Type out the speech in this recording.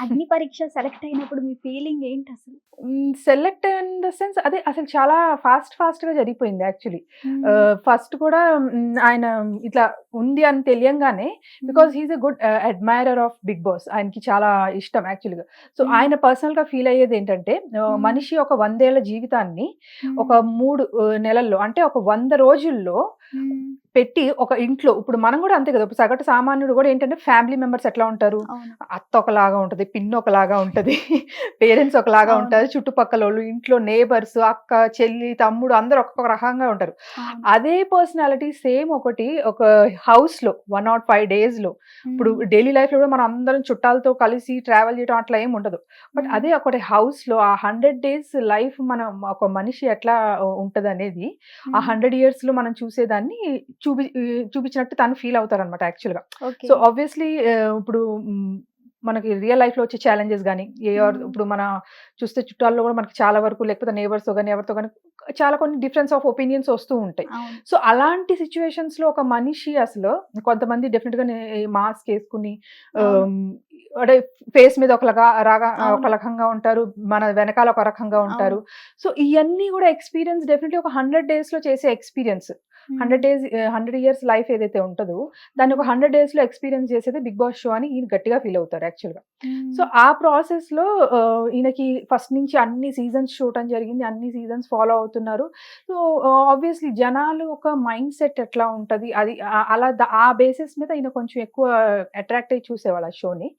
అగ్ని పరీక్ష సెలెక్ట్ అయినప్పుడు మీ ఫీలింగ్ ఏంటసలు? సెలెక్ట్ ఇన్ ద సెన్స్ అదే అసలు చాలా ఫాస్ట్‌గా జరిగిపోయింది యాక్చువల్లీ. హ్మ్. ఫస్ట్ కూడా ఆయన ఇట్లా ఉంది అని తెలియంగానే హ్మ్. Because he is a good admirer of 'Bigg Boss'. ఆయనకి చాలా ఇష్టం యాక్చువల్‌గా. సో, హ్మ్. ఆయన పర్సనల్‌గా ఫీల్ అయ్యేదేంటంటే హ్మ్. మనిషి ఒక 100 ఏళ్ల జీవితాన్ని ఒక హ్మ్. 3 నెలల్లో అంటే ఒక 100 రోజుల్లో హ్మ్. పెట్టి ఒక ఇంట్లో ఇప్పుడు మనం గూడా అంతే గదా! ఇప్పుడు సగటు సామాన్యుడు గూడా ఏంటంటే ఫ్యామిలీ మెంబర్స్ ఎట్లా ఉంటారు? అవును. అత్త ఒకలాగా ఉంటది. పిన్ని ఒకలాగా ఉంటది. పేరెంట్స్ ఒకలాగా అవును. ఉంటారు. చుట్టుపక్కలోళ్ళు, ఇంట్లో నేబర్స్, అక్క, చెల్లి, తమ్ముడు అందరూ ఒక్కొక్క రకంగా ఉంటారు. అవును. అదే పర్సనాలిటీ సేమ్ ఒకటి ఒక హౌస్‌లో 105 డేస్‌లో ఇప్పుడు హ్మ్. డైలీ లైఫ్‌లో గూడా మనం అందరం చుట్టాలతో కలిసి ట్రావెల్ చేయడం అట్లా ఏమి ఉండదు. బట్ హ్మ్. అదే ఒకటి హౌస్‌లో ఆ 100 డేస్ లైఫ్ మనం ఒక మనిషి ఎట్లా ఉంటదనేది ఆ హ్మ్. 100 ఇయర్స్‌లో మనం చూసేదాన్ని చూపించినట్టు తను ఫీల్ అవుతారనమాట యాక్చువల్‌గా. ఓకే. సో, ఆబ్వియస్‌లీ ఇప్పుడు మనకి రియల్ లైఫ్‌లో వచ్చే ఛాలెంజెస్ గాని, హ్మ్. ఇప్పుడు మన చూస్తే చుట్టాల్లో గూడా మనకి చాలా వరకు లేకపోతే నేబర్స్‌తో గాని, ఎవరితో గాని చాలా కొన్ని డిఫరెన్స్ ఆఫ్ ఒపీనియన్స్ వస్తూ ఉంటాయి. అవును. సో, అలాంటి సిట్యుయేషన్స్‌లో ఒక మనిషి అసలు కొంతమంది డెఫినిట్‌గా మాస్క్ ఏసుకొని అవును. ఆహ్, అంటే ఫేస్ మీద ఒక అవును. రకంగా ఉంటారు. మన వెనకాల ఒక రకంగా ఉంటారు. అవును. సో, ఇయన్నీ గూడా ఎక్స్‌పీరియన్స్ డెఫినిట్‌లీ ఒక 100 డేస్‌లో చేసే ఎక్స్‌పీరియన్స్. 100 హ్మ్. డేస్ 100 ఇయర్స్ లైఫ్ ఏదైతే ఉంటదో, దాన్ని ఒక హ్మ్. 100 డేస్‌లో ఎక్స్‌పీరియన్స్ చేసేదే 'బిగ్ బాస్' షో అని ఈయన గట్టిగా ఫీల్ అవుతారు యాక్చువల్‌గా. సో, హ్మ్. ఆ ప్రాసెస్‌లో ఈయనకి ఫస్ట్ నుంచి అన్ని సీజన్స్ చూడటం జరిగింది. అన్ని సీజన్స్ ఫాలో అవుతున్నారు. సో, ఆబ్వియస్‌లీ జనాలు ఒక మైండ్ సెట్ ఎట్లా ఉంటది, అది అలా ఆ బేసిస్ మీద ఈయన కొంచెం ఎక్కువ అట్రాక్ట్ అయ్యి చూసేవాళ్ళు ఆ షోని.